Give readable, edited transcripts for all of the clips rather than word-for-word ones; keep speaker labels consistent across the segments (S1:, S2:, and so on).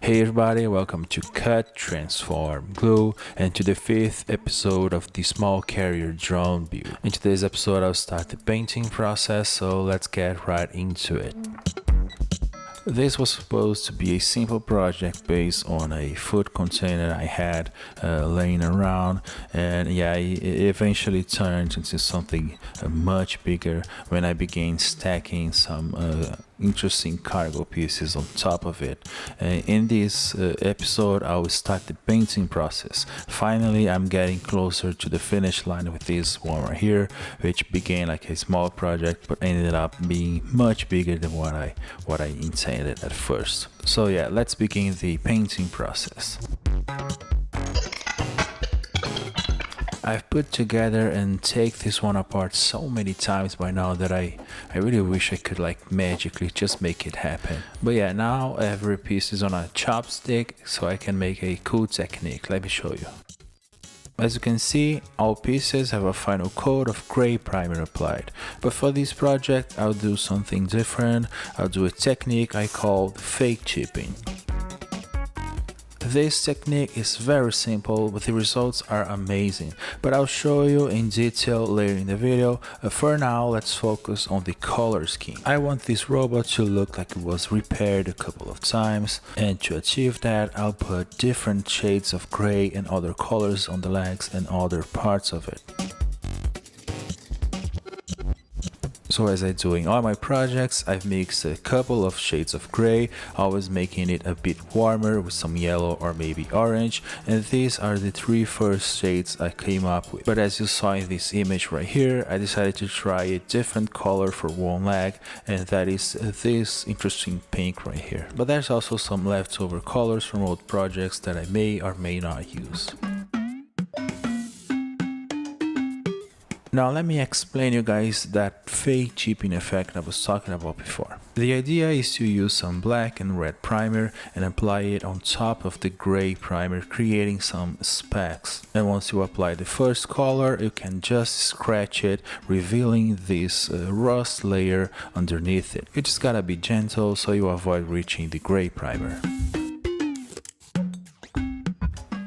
S1: Hey everybody, welcome to Cut, Transform, Glue, and to the 5th episode of the Small Carrier Drone Build. In today's episode, I'll start the painting process, so let's get right into it. This was supposed to be a simple project based on a food container I had laying around, and yeah, it eventually turned into something much bigger when I began stacking some interesting cargo pieces on top of it. In this episode, I will start the painting process. Finally, I'm getting closer to the finish line with this one right here, which began like a small project but ended up being much bigger than what I intended at first. So yeah, let's begin the painting process. I've put together and take this one apart so many times by now that I really wish I could like magically just make it happen. But yeah, now every piece is on a chopstick, so I can make a cool technique. Let me show you. As you can see, all pieces have a final coat of gray primer applied. But for this project, I'll do something different. I'll do a technique I call fake chipping. This technique is very simple, but the results are amazing. But I'll show you in detail later in the video. For now, let's focus on the color scheme. I want this robot to look like it was repaired a couple of times, and to achieve that, I'll put different shades of gray and other colors on the legs and other parts of it. So as I do in all my projects, I've mixed a couple of shades of gray, always making it a bit warmer with some yellow or maybe orange, and these are the three first shades I came up with. But as you saw in this image right here, I decided to try a different color for one leg, and that is this interesting pink right here. But there's also some leftover colors from old projects that I may or may not use. Now let me explain you guys that fake chipping effect I was talking about before. The idea is to use some black and red primer and apply it on top of the gray primer, creating some specks. And once you apply the first color, you can just scratch it, revealing this rust layer underneath it. You just gotta be gentle so you avoid reaching the gray primer.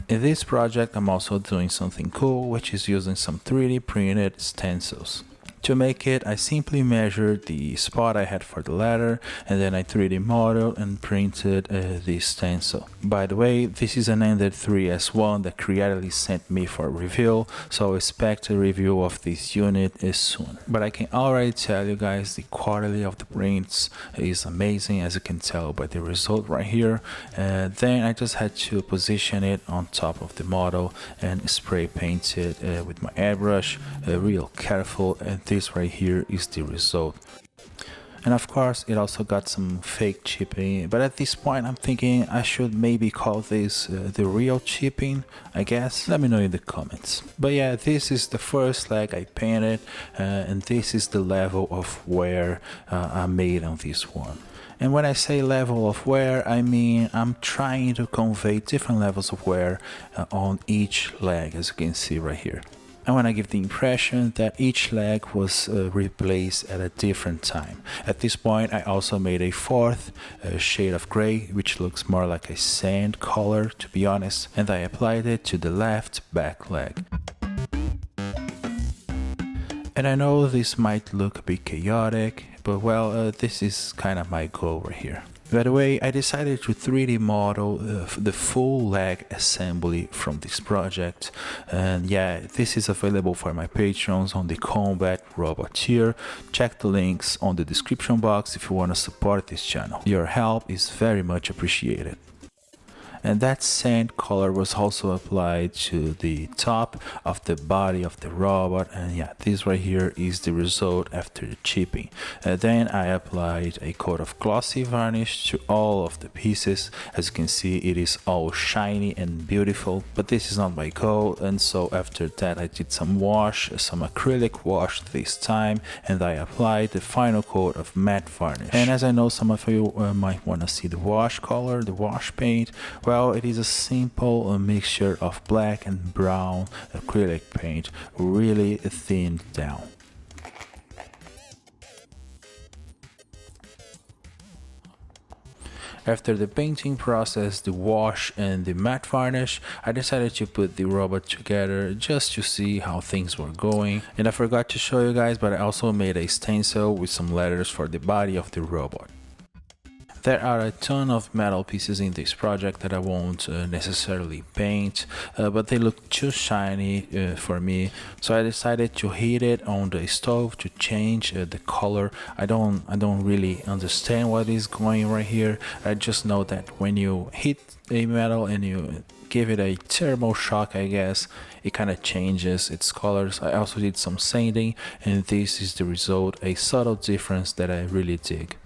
S1: In this project, I'm also doing something cool, which is using some 3D printed stencils. To make it, I simply measured the spot I had for the ladder, and then I 3D modeled and printed the stencil. By the way, this is an Ender 3S1 that Creatively sent me for review, so expect a review of this unit soon. But I can already tell you guys the quality of the prints is amazing, as you can tell by the result right here. Then I just had to position it on top of the model and spray paint it with my airbrush, real careful, and this right here is the result. And of course, it also got some fake chipping, but at this point I'm thinking I should maybe call this the real chipping, I guess. Let me know in the comments. But yeah, this is the first leg I painted, and this is the level of wear I made on this one. And when I say level of wear, I mean I'm trying to convey different levels of wear on each leg, as you can see right here. I want to give the impression that each leg was replaced at a different time. At this point, I also made a fourth shade of gray, which looks more like a sand color, to be honest, and I applied it to the left back leg. And I know this might look a bit chaotic, but well, this is kind of my goal right here. By the way, I decided to 3D model the full leg assembly from this project, and yeah, this is available for my patrons on the Combat Robot tier. Check the links on the description box if you want to support this channel. Your help is very much appreciated. And that sand color was also applied to the top of the body of the robot, and yeah, this right here is the result after the chipping. Then I applied a coat of glossy varnish to all of the pieces. As you can see, it is all shiny and beautiful, but this is not my goal, and so after that I did some acrylic wash this time, and I applied the final coat of matte varnish. And as I know some of you might want to see the wash color, the wash paint, well, it is a simple mixture of black and brown acrylic paint, really thinned down. After the painting process, the wash and the matte varnish, I decided to put the robot together just to see how things were going. And I forgot to show you guys, but I also made a stencil with some letters for the body of the robot. There are a ton of metal pieces in this project that I won't necessarily paint, but they look too shiny for me, so I decided to heat it on the stove to change the color. I don't really understand what is going right here. I just know that when you heat a metal and you give it a thermal shock, I guess, it kind of changes its colors. I also did some sanding, and this is the result, a subtle difference that I really dig.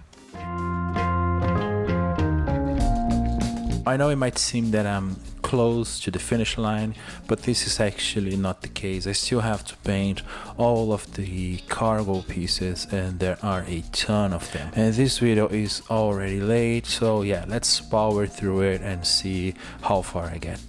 S1: I know it might seem that I'm close to the finish line, but this is actually not the case. I still have to paint all of the cargo pieces, and there are a ton of them. And this video is already late, so yeah, let's power through it and see how far I get.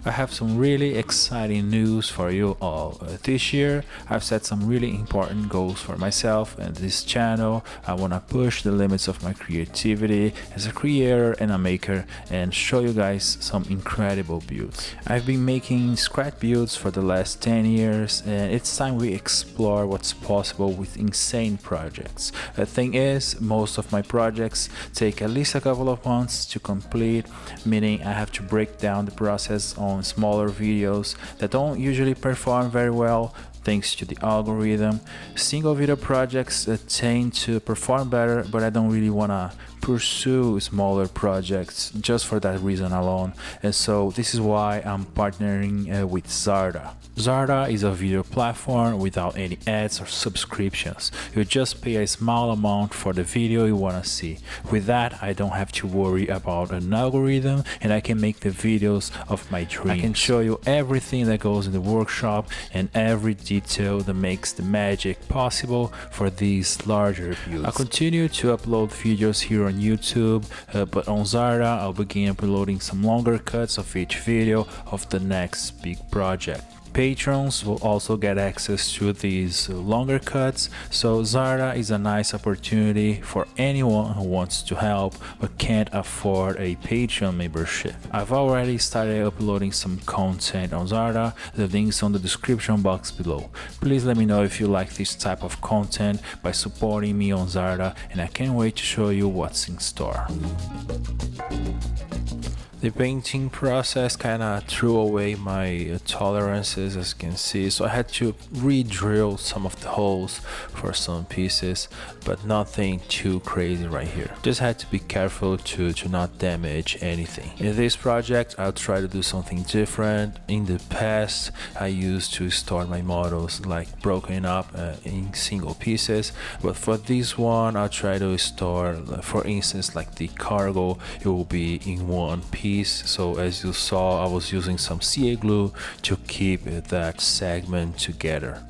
S1: I have some really exciting news for you all. This year, I've set some really important goals for myself and this channel. I want to push the limits of my creativity as a creator and a maker and show you guys some incredible builds. I've been making scrap builds for the last 10 years, and it's time we explore what's possible with insane projects. The thing is, most of my projects take at least a couple of months to complete, meaning I have to break down the process on smaller videos that don't usually perform very well thanks to the algorithm. Single video projects tend to perform better, but I don't really want to pursue smaller projects just for that reason alone. And so this is why I'm partnering with Zarda. Zarda is a video platform without any ads or subscriptions. You just pay a small amount for the video you want to see. With that, I don't have to worry about an algorithm, and I can make the videos of my dreams. I can show you everything that goes in the workshop and every detail that makes the magic possible for these larger builds. I'll continue to upload videos here on YouTube, but on Zarda I'll begin uploading some longer cuts of each video of the next big project. Patrons will also get access to these longer cuts, so Zarda is a nice opportunity for anyone who wants to help but can't afford a Patreon membership. I've already started uploading some content on Zarda, the link's on the description box below. Please let me know if you like this type of content by supporting me on Zarda, and I can't wait to show you what's in store. The painting process kind of threw away my tolerances, as you can see, so I had to re-drill some of the holes for some pieces, but nothing too crazy right here. Just had to be careful to not damage anything. In this project, I'll try to do something different. In the past, I used to store my models like broken up in single pieces, but for this one, I'll try to store, for instance, like the cargo, it will be in one piece. So as you saw, I was using some CA glue to keep that segment together.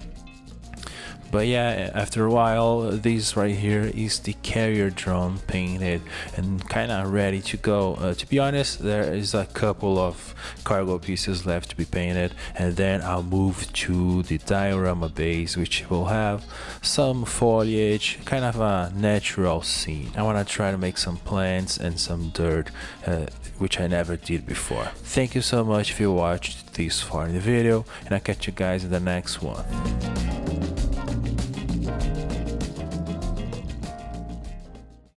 S1: But yeah, after a while, this right here is the carrier drum painted and kind of ready to go. To be honest, there is a couple of cargo pieces left to be painted, and then I'll move to the diorama base, which will have some foliage, kind of a natural scene. I want to try to make some plants and some dirt, which I never did before. Thank you so much if you watched this far in the video, and I'll catch you guys in the next one.